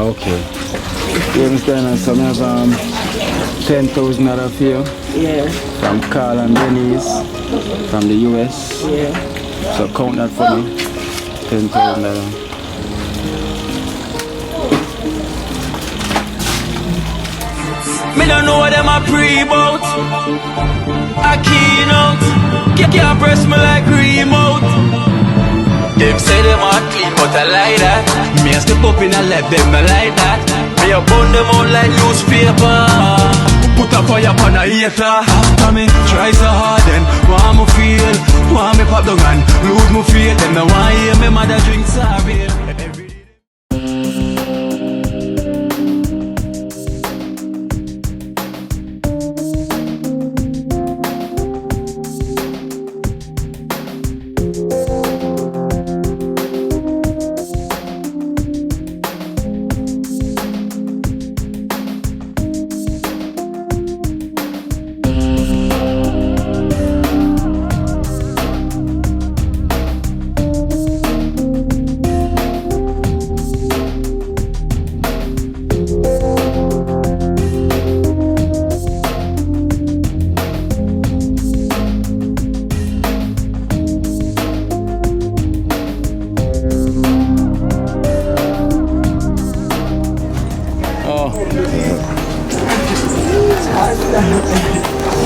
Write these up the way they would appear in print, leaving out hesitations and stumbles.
Okay. You understand? So I have $10,000 for you. Yeah. From Carl and Denise from the US. Yeah. So count that for me. $10,000. Me don't know what them a pre-bout. I keynote. Can't press me like remote. Them say them a clean, but I like that. Me a step up in a left, them I like that. Me a burn them out like newspaper. Put a fire upon a hater. After me try so hard, then want me feel, want me pop down and lose me faith. Them no want hear me mother drink sorry.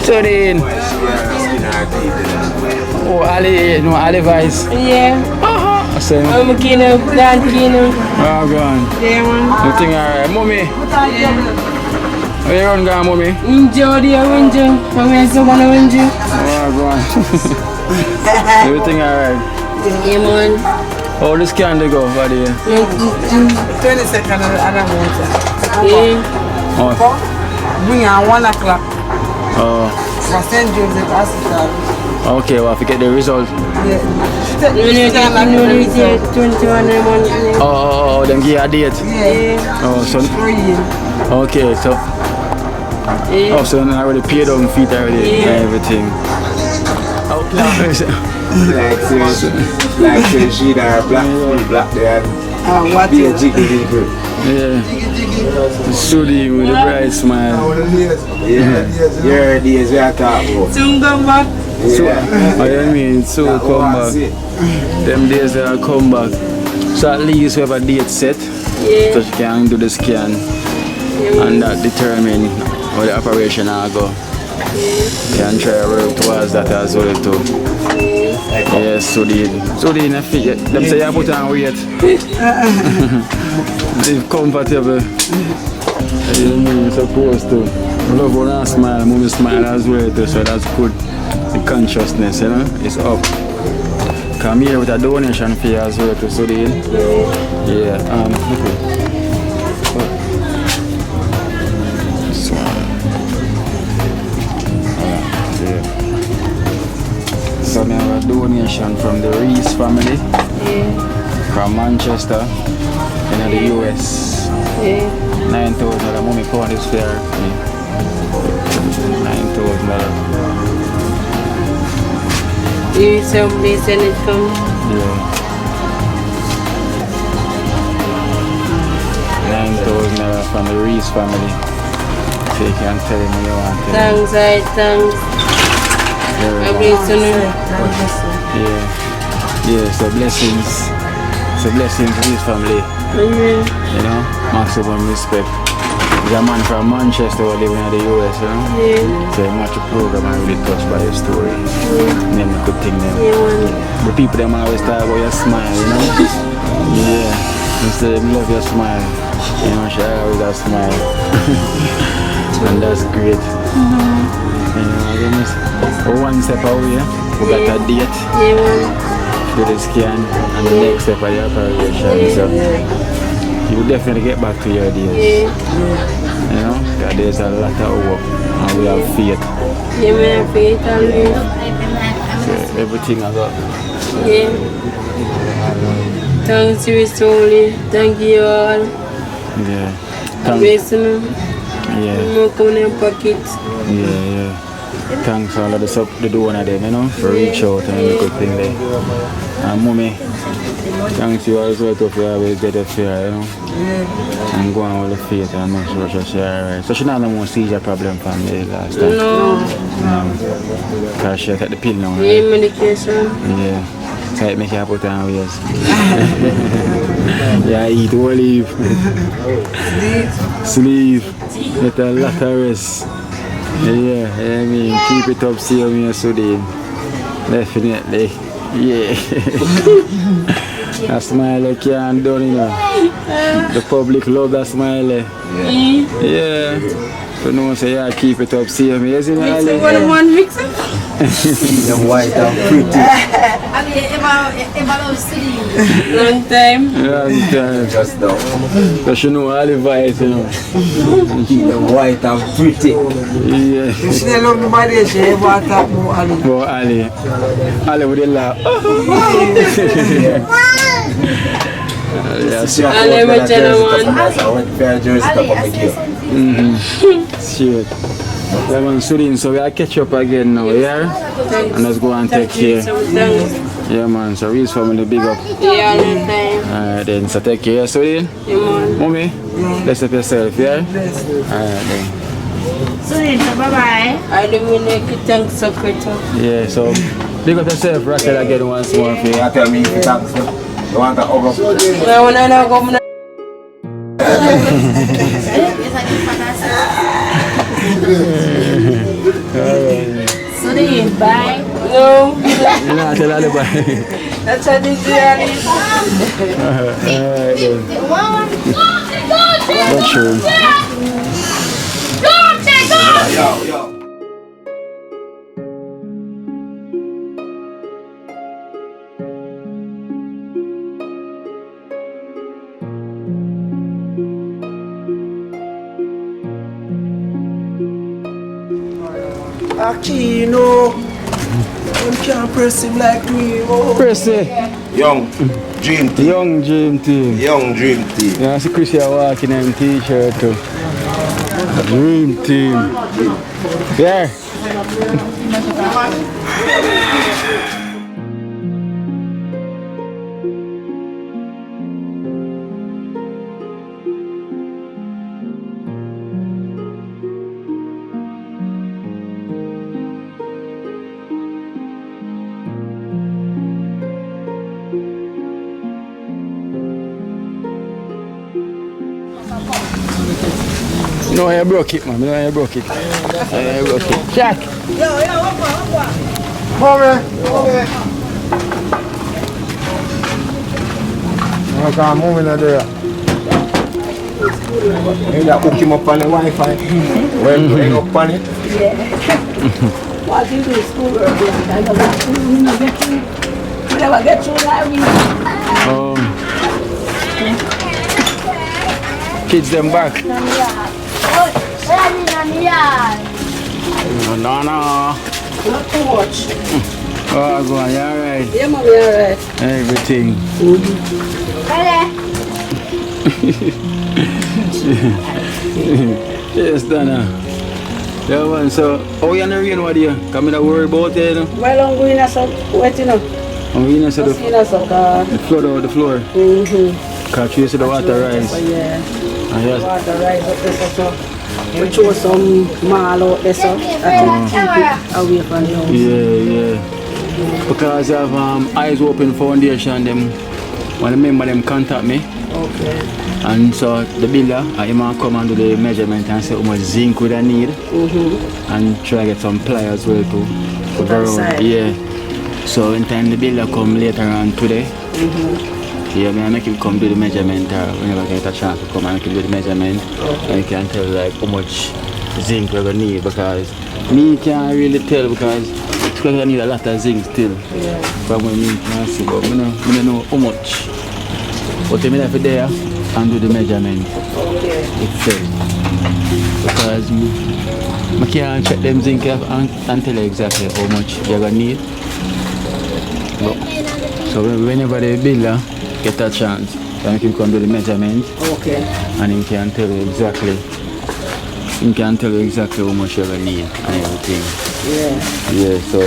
Turin. Oh, Ali, no, Ali Vice. Yeah. Same. I'm Kino, Dan Kino. Oh, go on. Yeah, man. You think alright? Mommy? Yeah. Where you run, go, mommy? Jody, I'm gonna win you. Oh, go on. Everything alright? Yeah, man. Oh, this can they go, buddy? 20 seconds and I'm Yeah. Oh. bring her 1 o'clock Oh. for St. Joseph Hospital. Okay, well, I get the result. Yeah. You know, 21 months. Oh, them give you a date. Yeah. Oh, so, 3 years. okay, so, Yeah. oh, so I already paid on feet already and everything. Like say she there black there. What Be a is jiggy jiggy. Yeah. Sudi with the bright smile. Yeah, days we are talking about. soon come back? So, Yeah. I mean, so come back. Them days that I come back. So at least we have a date set. Yeah. So she can do the scan. And that determine how the operation will go. Can try to work towards that as well too. Yes, Sudi. Sudi in a fit. Them say you put on weight. Live comfortable. You know you're supposed to. Love when I smile, mommy smile as well too, so that's good. The consciousness, you know, is up. Come here with a donation fee as well too, Sudi. Yeah, okay. So, so we have a donation from the Reese family from Manchester in the US. 9,000 mommy count is fair. $9,000. You somebody send it from? Yeah. 9,000 from the Reese family. So you can tell me you want to. Thanks, thanks. I bring some. Yeah, so blessings. So blessings to this family. You know, maximum respect. There's a man from Manchester who living in the US, you know. Yeah. So you watch the program and really touched by your story. Name a good thing them. Yeah, The people them always talk about your smile, you know. Yeah. You say love your smile. You know, she always has a smile. And that's great. You know, one step away, we got a date. Yeah, Do the scan and the next step of your operation. So you will definitely get back to your days. You know, that there's a lot of work and we have faith. yeah, man, faith always. So everything I got. Yeah. Thanks to his only. Thank you all. Yeah. Thanks. Yeah. More coming in pocket. Yeah. Thanks all of the donor them, you know, for reach out and every good thing there. And mommy, Thanks you also to always get a fair, you know. Yeah. And go on with the faith and make sure she's alright. So she not no more seizure problem from the last time. No. Because she take the pill now, right? Yeah, medication. Yeah. So it make her put on ways. Yeah, eat olive. Sleep. Get a lot of rest. Yeah, I mean, keep it up, see me and Sudin. Definitely. Yeah. That smile can't do, you know. The public love that smile. Yeah. So no one say, yeah, keep it up, see me. Isn't it? Mix it, what do you want mix it? Them white and pretty. Long time. Long time. Just now. So she know all the vibes, you know. Them white and pretty. Yeah. She don't love nobody, she ever talk about Ali. But Ali with the laugh. Yeah, so Ali with gentleman. I went fair jersey top of the gear. shit. Yeah, man, Sudin, so we'll catch up again now, yeah? And let's go and take care. Yeah, man, so Reese family big up. Yeah, long time. Alright then, so take care, Sudin. Yeah, man. Mommy, bless up yourself, yeah? Alright then. Bye-bye. I don't mean to thank Secretary. Yeah, so big up yourself, Raquel, again once more. For you. You tell me if you thanks me. You want to hug up? I want to know how Sudin, bye. No. You know, tell all about it. That's how they do it. Alright then. That's true. Yo. Aquino. You can't press him like me. Oh. Press it. Young dream team. Young Dream Team. Young dream team. Yeah, I see Chris here walking in t-shirt too. Dream Team. Yeah. No, I broke it, man. No, I broke it. I broke it. Jack. I can't move in there. You got hook him up on the Wi-Fi. When you hang up on it. What you do school early? I go back to you never get through like me. Kids them back. No. Not too much. Oh, go on, you alright? Yeah, mommy, alright. Everything. Yes, Donna. Yeah, man, so how you on the rain, what do you? Come in to worry about it, you know? Well, I'm going to some wet, you know. I'm going to the The flood out the floor. Catch you to the water rise. Yeah. And yes, Water rise up there, so we throw some mall out there, so I can keep it away from the house. yeah. Because I have Eyes Open Foundation, them, one member them contact me. Okay. And so the builder, I might come and do the measurement and say how much zinc would I need. And try to get some pliers as well to put around. Yeah. So in time the builder come later on today. Yeah, I make him come do the measurement whenever I get a chance to come and make him do the measurement. And you can tell like how much zinc we're gonna need, because me can't really tell because it's gonna need a lot of zinc still. Yeah. From when me can see, but I don't know how much. But I'm have there and do the measurement itself. Because I can't check them zinc and tell you exactly how much you're gonna need. But, so whenever the builder get a chance, then he can come do the measurement. Okay. And he can tell you exactly. He can tell you exactly how much you're gonna need and everything. Yeah. Yeah, so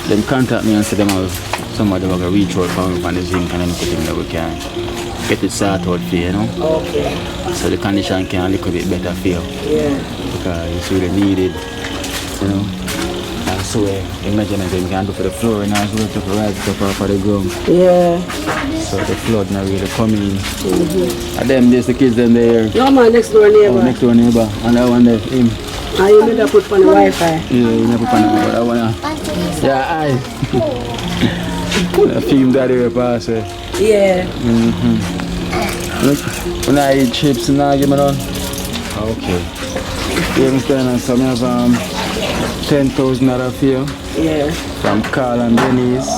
them contact me and say them have somebody will go reach out from the zinc and then put it that we can get it sorted out for you, you know. Okay. So the condition can a little bit better for you. Yeah. Because it's really needed, you know. And so the measurement we can do for the flooring as well to rise it up off of the ground. Yeah. So the flood not really coming in. And them there's the kids them there. No man, next door neighbor. Oh, next door neighbor. And that one there, him. And you need to put on the Wi-Fi. Yeah, you never put on that one. Yeah, I. I film that area pass. Yeah. When I eat chips and I give me none. Okay. You understand? So I have $10,000 for you. Yeah. From Carl and Denise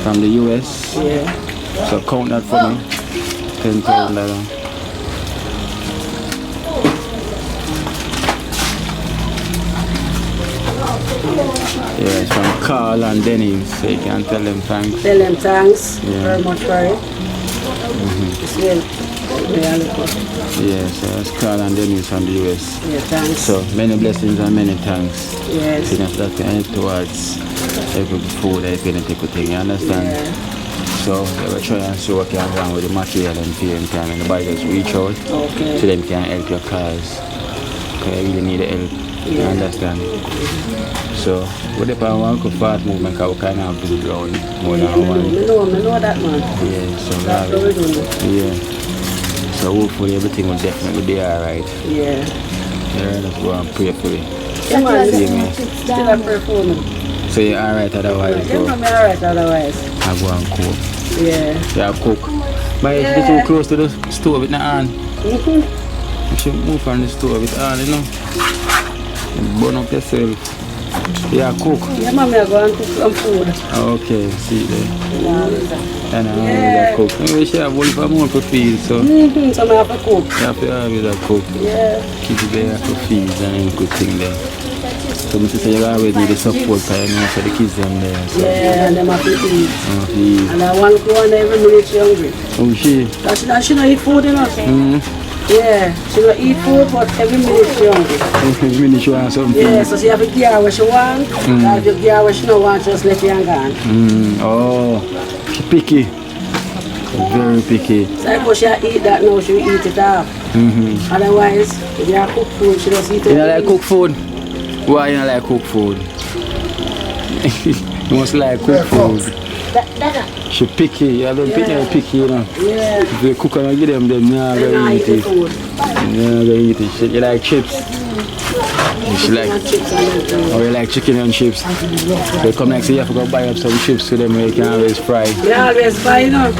from the US. Yeah. So count that for me. $10,000. Yeah, it's from Carl and Denise. So you can tell them thanks. Tell them thanks Yeah. very much for it. It's well. Yeah, so that's Carl and Denise from the US. thanks. So many blessings and many thanks. Yes. You know, that can help towards every food, every thing, you understand? Yeah. So we will try and see what can go on with the material and PM time and the buyers reach out Okay. so them can help your cars. Because you really need the help. You understand? So with the power one could fast movement because we kind of build around more than one. I know that man. Yeah, so That's what we do. yeah. So hopefully everything will definitely be alright. Yeah. Yeah, let's go and pray for you. Yeah, man. See me. Still a pray for me. So you're alright otherwise? Yeah, Go. man, alright otherwise. I go and cook. Yeah. Yeah, cook. But it's a little close to the stove with the hand. You should move from the stove with the hand, you know. And burn up yourself. Yeah, cook. Yeah, man, I go and cook some food. Okay, see there. And I Yeah. cook. We should have one for more to feed, so So I have to cook. you have to have that cook. Yeah. Kids there to feed and then good thing there. So Mr. say you always need the support for you know, for the kids them there. So Yeah, and them have to eat. feed. And I want to go on every minute she hungry. Oh she? She don't eat food enough. Yeah, she don't eat food, but every minute she hungry. Every minute you want something. Yeah, so she have to give her what she want. And if you give her what she don't want, just let her gone. Oh, she picky. Very picky. So if she eat that now, she will eat it off. Otherwise, if you cook food, she just eat it. You don't like cook food? Why you don't like cook food? You must like cook food. She picky, you have them picky, you know. Yeah. If you cook and give them nah, They gonna not eat eat the it. food. Yeah, gonna eat it. You like chips? She like, And chips and everything. or you like chicken and chips? They come next, so you have to go buy up some chips for them where you can always fry. We always buy, you know.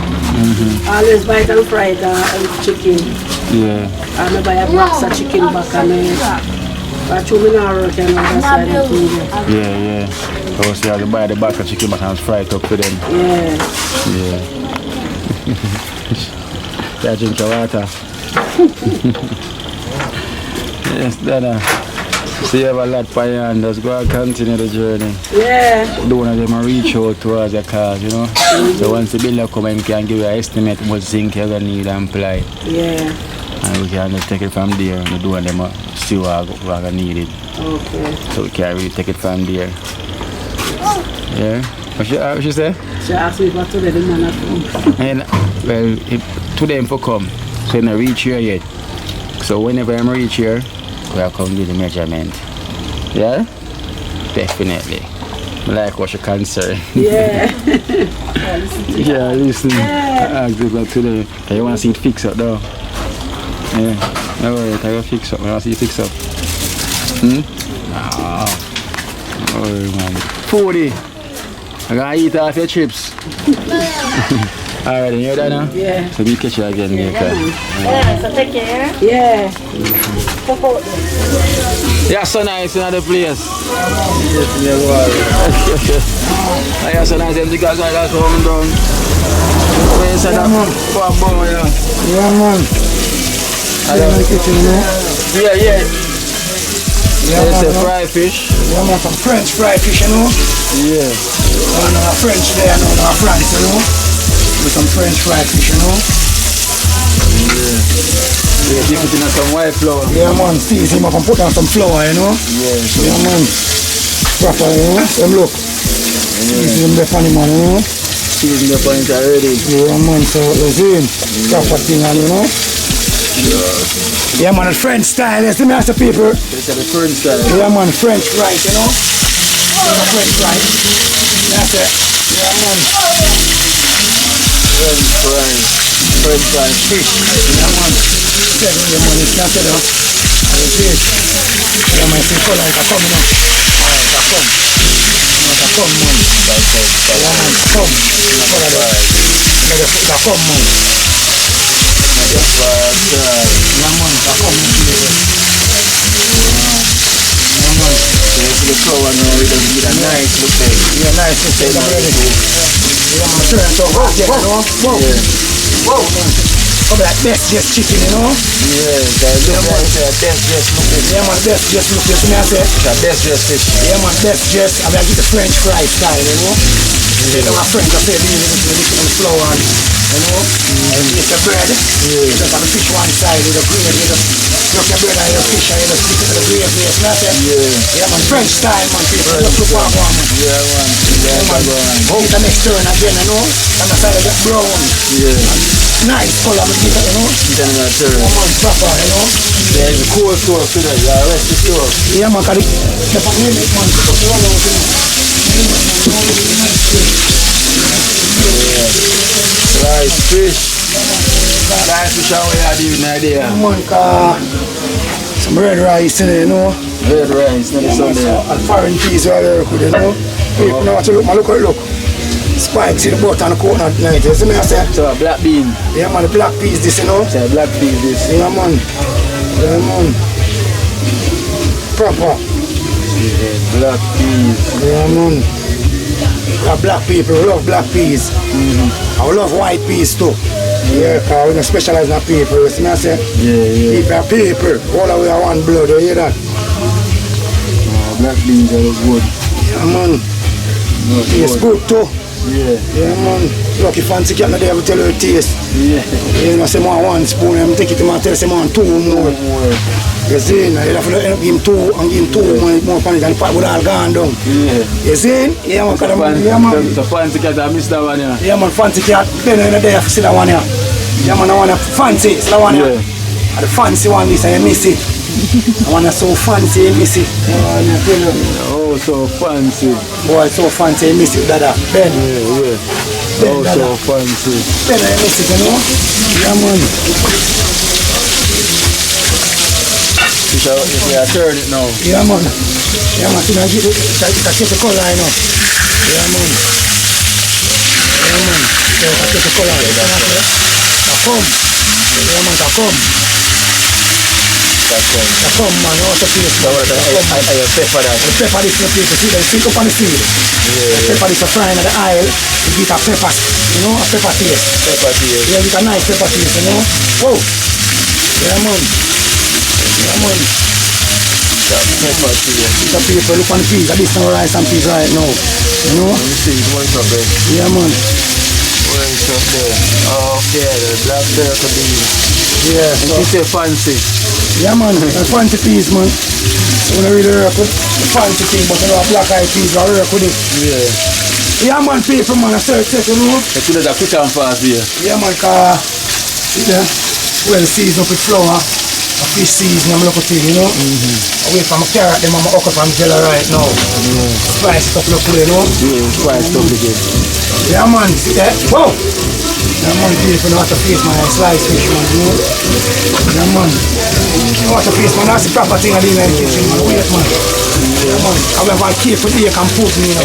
Always buy it and fry it and chicken. Yeah. And I buy a box of chicken back and I chew me now and that's why they do it. Yeah. So you have to buy the back of chicken back and fry it up for them. Yeah. Yeah. Yeah, drink your water. Yes, Dada. So you have a lot for you and just go and continue the journey. Yeah. Don't want them to reach out towards your cars, you know. So once the builder come and can give you an estimate what zinc you're going to need and apply. Yeah. And we can just take it from there and do them see what we're going to need it. Okay. So we can really take it from there. Yeah. What she say? She asked me for today, the man at home. And, well, today I'm for come. So I'm not reach here yet. So whenever I'm reach here, we'll come do the measurement. Yeah? Definitely. I like what you're concerned. Yeah. Yeah, listen. I asked you about today. Do you want to see it fix up though? Yeah. No worry, I will fix up. I want to see it fix up. Oh, man. 40. I'm going to eat off your chips. Alright, you hear that now? Yeah. So we catch you again later. Yeah, so take care. Yeah. Yeah, so nice in the place. Yeah, so nice. The guys are just coming down. Yeah, man. Yeah. It's a fried fish. Yeah, man, some French fried fish, you know. Yeah. French there, France, you know. With some French fried fish, you know. Yeah, keep it in some white flour. Yeah, man, season up and put on some flour, you know. Yeah. Yeah, man. Proper, you know. Them look. Season them left on him, man, you know. season the point already. Yeah, man, so you see, proper thing, and you know. Yeah, man, the French style, you see me as the people. It's the French style. Yeah, man, French rice, you know. Yeah, French rice. That's it. Yeah, man. French fries, fish. Yeah, man. Yeah, man, it's not it, though. You see it. Yeah, man, see color like a come, you know. Like a come. Like a come, man. Yeah, man, come. Color there. Like a come, man. Yeah, man, a come, man. Yeah, man. So you the flour now, it doesn't get a nice look there. Yeah, nice to say that already. Yeah, man, turn it over again, you know. Whoa. Whoa, man. Come like best just chicken, you know. Yeah, that look like best dress look there. Yeah, man, best just look this, me I say. That best dress fish. Yeah, man, best just, I mean, I get the French fry style, you know. You know, my friends are saying, you know, flour and, you know, and you get the bread. You just have the fish one side, with the gravy, you just look the bread and your fish and you just stick it to the gravy, you know what I'm saying? Yeah, man, French style, man, people, just look what I want, man. Yeah, man. Yeah, man. Get the next turn again, you know, and the side of the brown. Yeah. Nice color, man, you know. Then I'm gonna turn. Yeah, man, proper, you know. There's a cool store to that, yeah, rest the store. Yeah, man, because the family, man, because you all know, Rice, fish. Rice fish, how we are doing idea? man, some red rice in there, you know. Red rice, not the Sunday. And foreign peas are there, you know. People know what to look, man, look. Spikes in the butter and the coconut night, you see me I say? So a black bean. Yeah, man, the black peas this, you know. So a black bean this. Yeah, man. Yeah, man. Proper. Yeah, black peas. Yeah, man. Black people love black peas. I love white peas too. Yeah, because we don't specialize in people. You see me I say? Yeah. People are people. All the way are one blood, you hear that? Black beans are good. Yeah, man. No, It's good too. Yeah. Yeah, man. Lucky fancy cat not there to tell her taste. Yeah. You know, say man 1 spoon, I'm take it to man tell say man 2 more. You see, now you have to end up give him 2 and give him 2 more pan it and the pot would all gone down. Yeah. You see? Yeah, man, yeah, man. The fancy cat, I missed that one, yeah. Yeah, man, fancy cat. Then in the day I see that one here. Yeah, man, I want to fancy, see that one here. Yeah. And the fancy one, this I miss it. I want to so fancy, I miss it. I tell you. Oh, so fancy. Boy, so fancy, I miss it, dada. Ben. Yeah. Oh, so fancy. Ben, I miss it, you know? Yeah, man. You shall turn it now. Yeah, man. Yeah, man. See, I get the color, you know. Yeah, man. Yeah, man. Yeah, I get the color. I come. Yeah, man, I come. I come, man. I want to feel it. I pepper that. The pepper this in the place. See, they stick up on the seed. The pepper is a frying in the oil. You get a pepper, you know, a pepper taste. Pepper taste. Yeah, you get a nice pepper taste, you know. Whoa. Yeah, man. Yeah, man. Pepper taste. The people look on the peas. This now rice and peas right now. You know? Let me see, what's up there? Yeah, man. What's up there? Okay, the black pepper beans. Yeah, And so, you say fancy. yeah, man. The fancy peas, man. So when I really work with the fancy thing, but you know, black eyed peas, I work with it. Yeah. Yeah, man, people, man, I start taking, you know. The food is a quick and fast here. Yeah, man, because well seasoned up with flour, a fish season, I'm looking thing, you know. I wait for my carrot, them, I'm okra from jelly right now. Spice it up, look, you know. Yeah, spice up again. Yeah, man, see that? Whoa! Yeah, man, people know how to face, man, slice fish, man, you know. Yeah, man. You know how to face, man, that's the proper thing I do in the kitchen, man. Wait, man. Yeah, man. I have one cake for bake and put me, you know.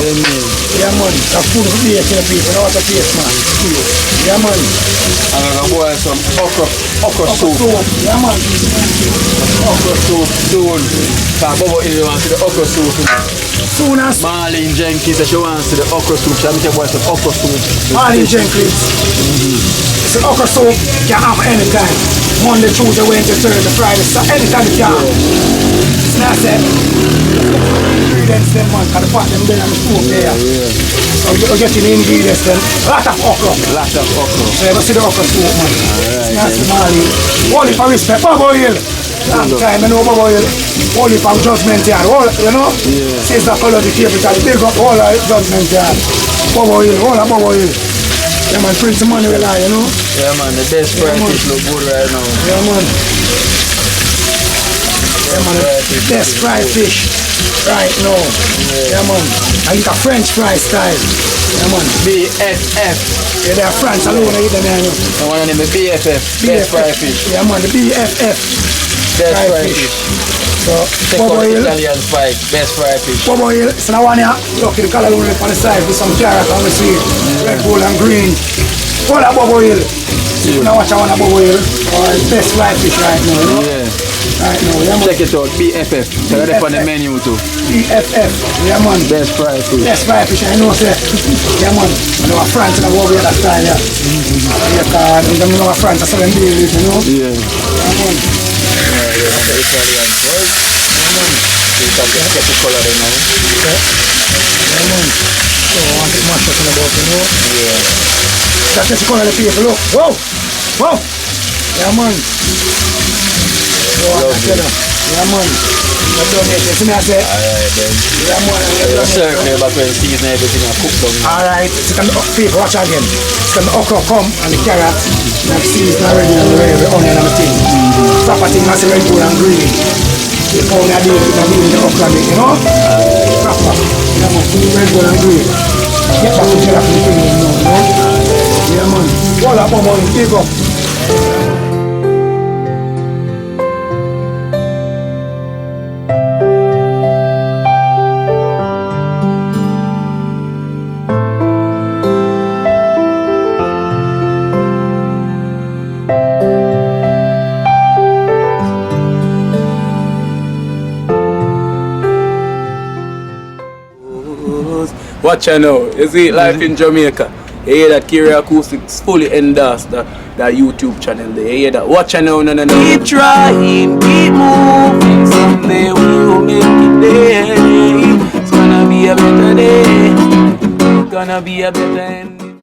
Yeah, man. That's food for bake, you know, people know how to face, man. Yeah, man. I'm going to boil some okra soup. Yeah, man. Okra soup soon. Because Bobo here wants to see the okra soup. Soon as Marlene Jenkins, she wants to see the okra soup. She make boil some okra soup. Marlene Jenkins. It's an okra soup, you can have anytime. Monday, Tuesday, Wednesday, Thursday, Friday, Saturday, anytime you can. It's not that. Ingredients them, man, because the pot them there on the stove there. So you get the ingredients then. A lot of okra. So you ever see the okra soup, man. It's not the Marlene. Only for respect, Bobo Hill. Long time, I know Bobo Hill. Only from Judgment Yard, all, you know? Since the color of the capital, big up all the Judgment Yard. Bobo Hill, all of Bobo Hill. Yeah, man, Prince Emmanuel, you know? Yeah, man, the best fried fish look good right now. Yeah, man. Yeah, man, the best fried fish right now. Yeah, man. I eat a French fry style. Yeah, man. BFF. Yeah, they're France alone, I eat them, you know. I want to name it BFF. Best fried fish. Yeah, man, the BFF. Best fried fish. So, Take out Bobo the Hill. Italian spike. Best fried fish. Bobo Hill. So now one here, look at the color on the side with some carrot on the seed. Red, gold and green. All that Bobo Hill. Now watch I want a Bobo Hill. Best fried fish right now, you know? Yeah. Right now, yeah, man. Check it out. BFF. So that's on the menu too. BFF. Yeah, man. Best fried fish. Best fried fish, I know, sir. Yeah, man. You know, France and over here that style, yeah. Yeah, because you know, France are selling deals, you know? Yeah. Yeah, man. The Italian spike. You can get the color there now. Yeah, man. So I want to mash up in about, you know? Yeah. That's just the color of the people, look. Whoa! Whoa! Yeah, man. So I tell you. Yeah, man. You're done it. You see me, I say? Alright then. Yeah, man. You're done it. Circle back when season everything and cook down. Alright, so can the people watch again. So can the okra come and the carrot and the season already and the onion and the thing. Proper thing, that's red, gold and green. You found that deal with the okra, you know? Proper. Yeah, man, red, gold and green. Get back to the thing, you know? Yeah, man. All up on money, take up. Watch out now. You see life in Jamaica. You hear that Kerry Acoustics fully endorsed that YouTube channel there. You hear that? Watch out now, no. Keep trying, keep moving. Someday we'll make it there. It's gonna be a better day. It's gonna be a better end.